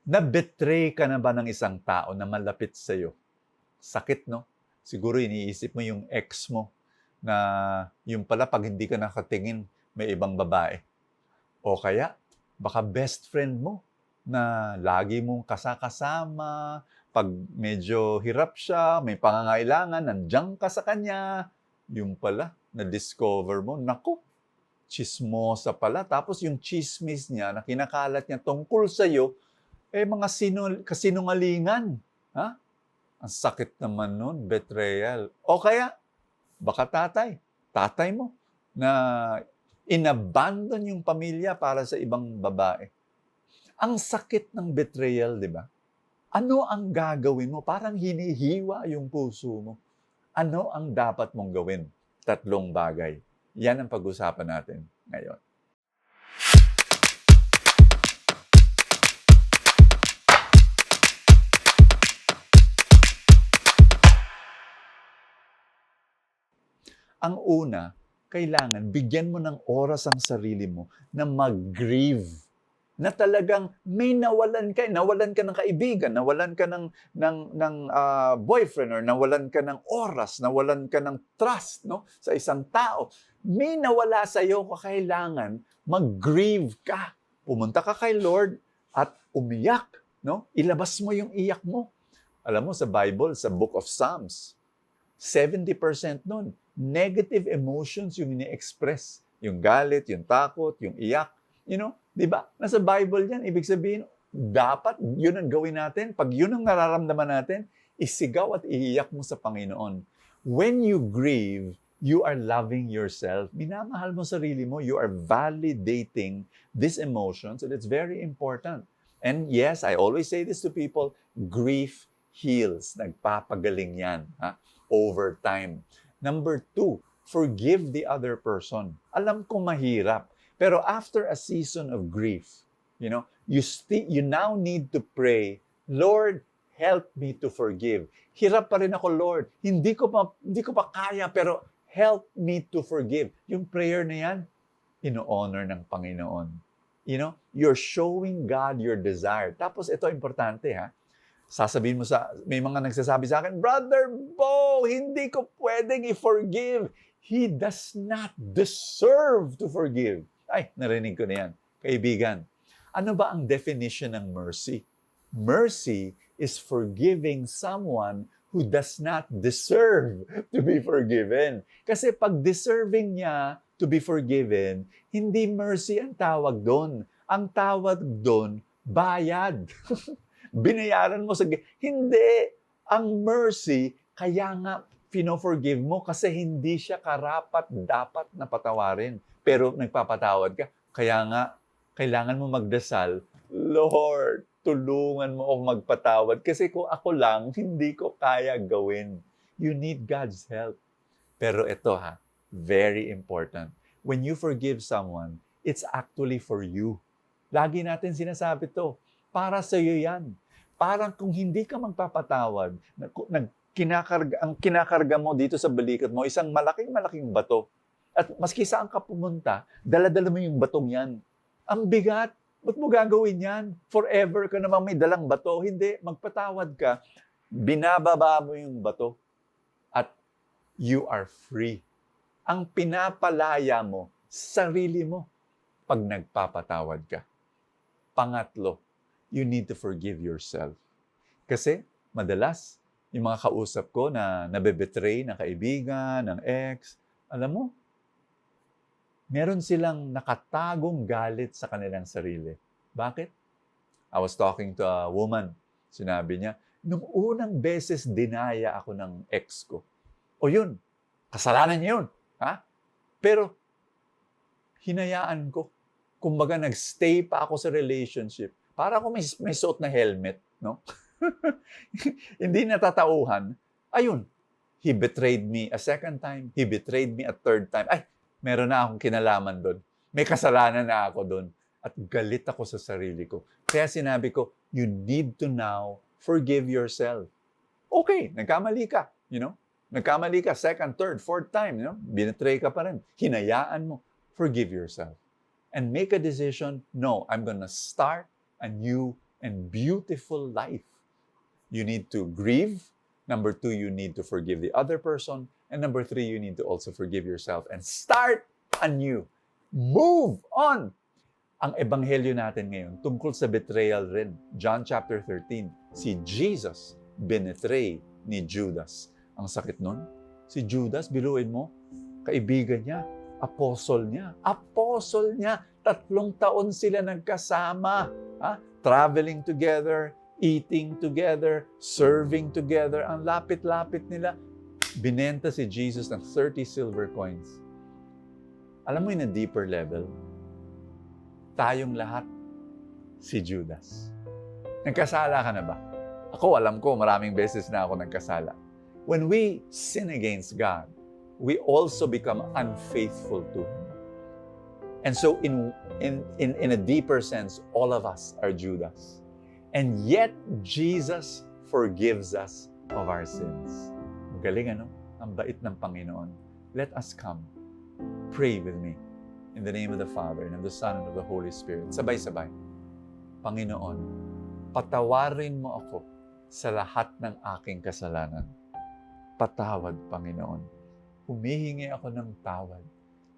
Na-betray ka na ba ng isang tao na malapit sa'yo? Sakit, no? Siguro iniisip mo yung ex mo na yung pala pag hindi ka nakatingin, may ibang babae. O kaya, baka best friend mo na lagi mong kasakasama, pag medyo hirap siya, may pangangailangan, nandiyan ka sa kanya. Yung pala, na-discover mo, naku, chismosa pala. Tapos yung chismis niya na kinakalat niya tungkol sa'yo, mga kasinungalingan. Ha? Ang sakit naman nun, betrayal. O kaya, baka tatay mo, na inabandon yung pamilya para sa ibang babae. Ang sakit ng betrayal, di ba? Ano ang gagawin mo? Parang hinihiwa yung puso mo. Ano ang dapat mong gawin? 3 bagay. Yan ang pag-usapan natin ngayon. Ang una, kailangan bigyan mo ng oras ang sarili mo na mag-grieve. Na talagang may nawalan ka ng kaibigan, nawalan ka ng boyfriend, or nawalan ka ng oras, nawalan ka ng trust, no, sa isang tao. May nawala sa iyo, kailangan mag-grieve ka. Pumunta ka kay Lord at umiyak, no? Ilabas mo yung iyak mo. Alam mo sa Bible, sa Book of Psalms, 70% nun, negative emotions yung ini-express. Yung galit, yung takot, yung iyak. You know, di ba? Nasa Bible yan. Ibig sabihin, dapat yun ang gawin natin. Pag yun ang nararamdaman natin, isigaw at iiyak mo sa Panginoon. When you grieve, you are loving yourself. Minamahal mo sarili mo. You are validating these emotions, and it's very important. And yes, I always say this to people, grief heals. Nagpapagaling yan. Ha? Over time. Number 2, forgive the other person. Alam ko mahirap, pero after a season of grief, you know, you now need to pray, Lord, help me to forgive. Hirap pa rin ako, Lord. Hindi ko pa kaya, pero help me to forgive. Yung prayer na yan, ino-honor ng Panginoon. You know, you're showing God your desire. Tapos ito importante, ha? Sasabihin mo may mga nagsasabi sa akin, Brother Bo, hindi ko pwedeng i-forgive. He does not deserve to forgive. Ay, narinig ko na yan. Kaibigan, ano ba ang definition ng mercy? Mercy is forgiving someone who does not deserve to be forgiven. Kasi pag deserving niya to be forgiven, hindi mercy ang tawag doon. Ang tawag doon, bayad. Binayaran mo sa... Hindi. Ang mercy, kaya nga pino-forgive mo kasi hindi siya karapat-dapat na patawarin. Pero nagpapatawad ka. Kaya nga, kailangan mo magdasal, Lord, tulungan mo ako magpatawad. Kasi kung ako lang, hindi ko kaya gawin. You need God's help. Pero ito very important. When you forgive someone, it's actually for you. Lagi natin sinasabi to. Para sa iyo yan. Parang kung hindi ka magpapatawad, ang kinakarga mo dito sa balikat mo, isang malaking bato. At maski saan ka pumunta, dala-dala mo yung batong yan. Ang bigat. Ba't mo gagawin yan? Forever ka namang may dalang bato. Hindi, magpatawad ka. Binababa mo yung bato. At you are free. Ang pinapalaya mo, sarili mo, pag nagpapatawad ka. Pangatlo, you need to forgive yourself. Kasi, madalas, yung mga kausap ko na nabebetray ng kaibigan, ng ex, alam mo, meron silang nakatagong galit sa kanilang sarili. Bakit? I was talking to a woman. Sinabi niya, nung unang beses dinaya ako ng ex ko. O yun, kasalanan niya yun. Ha? Pero, hinayaan ko. Kumbaga, nagstay pa ako sa relationship. Para ako may suot na helmet, no? Hindi natatauhan. Ayun, he betrayed me a second time. He betrayed me a third time. Ay, meron na akong kinalaman doon. May kasalanan na ako doon. At galit ako sa sarili ko. Kaya sinabi ko, you need to now forgive yourself. Okay, nagkamali ka, you know? Nagkamali ka, second, third, fourth time, you know? Binetray ka pa rin. Hinayaan mo. Forgive yourself. And make a decision, no, I'm gonna start a new and beautiful life. You need to grieve. Number 2, you need to forgive the other person. And number 3, you need to also forgive yourself and start anew. Move on! Ang ebanghelyo natin ngayon tungkol sa betrayal rin. John chapter 13, si Jesus binetray ni Judas. Ang sakit nun. Si Judas, biluin mo, kaibigan niya, apostol niya. Apostol niya. 3 taon sila nagkasama. Traveling together, eating together, serving together. Ang lapit-lapit nila. Binenta si Jesus ng 30 silver coins. Alam mo in a deeper level, tayong lahat si Judas. Nagkasala ka na ba? Ako, alam ko, maraming beses na ako nagkasala. When we sin against God, we also become unfaithful to Him. And so in a deeper sense, all of us are Judas. And yet, Jesus forgives us of our sins. Galing, ano? Ang bait ng Panginoon. Let us come. Pray with me. In the name of the Father, and of the Son, and of the Holy Spirit. Sabay-sabay. Panginoon, patawarin mo ako sa lahat ng aking kasalanan. Patawad, Panginoon. Humihingi ako ng tawad.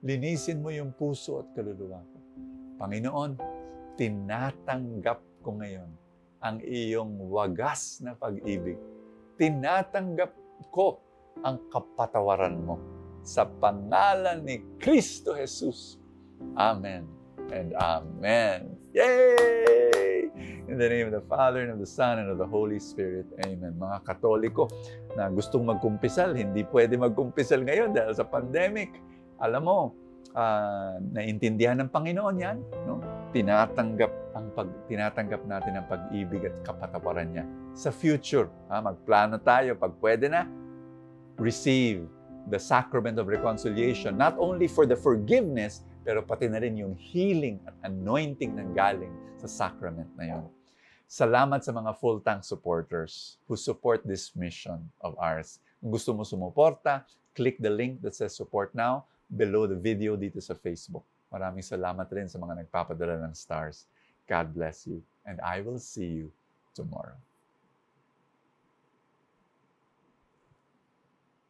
Linisin mo yung puso at kaluluwa ko. Panginoon, tinatanggap ko ngayon ang iyong wagas na pag-ibig. Tinatanggap ko ang kapatawaran mo sa pangalan ni Kristo Jesus. Amen and amen. Yay! In the name of the Father, and of the Son, and of the Holy Spirit. Amen. Mga Katoliko na gustong magkumpisal, hindi pwede magkumpisal ngayon dahil sa pandemic. Alam mo, naintindihan ng Panginoon yan. No? Tinatanggap natin ang pag-ibig at kapatawaran niya. Sa future, magplano tayo. Pag pwede na, receive the sacrament of reconciliation, not only for the forgiveness, pero pati na rin yung healing at anointing ng galing sa sacrament na yun. Salamat sa mga full tank supporters who support this mission of ours. Kung gusto mo sumuporta, click the link that says support now below the video dito sa Facebook. Maraming salamat rin sa mga nagpapadala ng stars. God bless you, and I will see you tomorrow.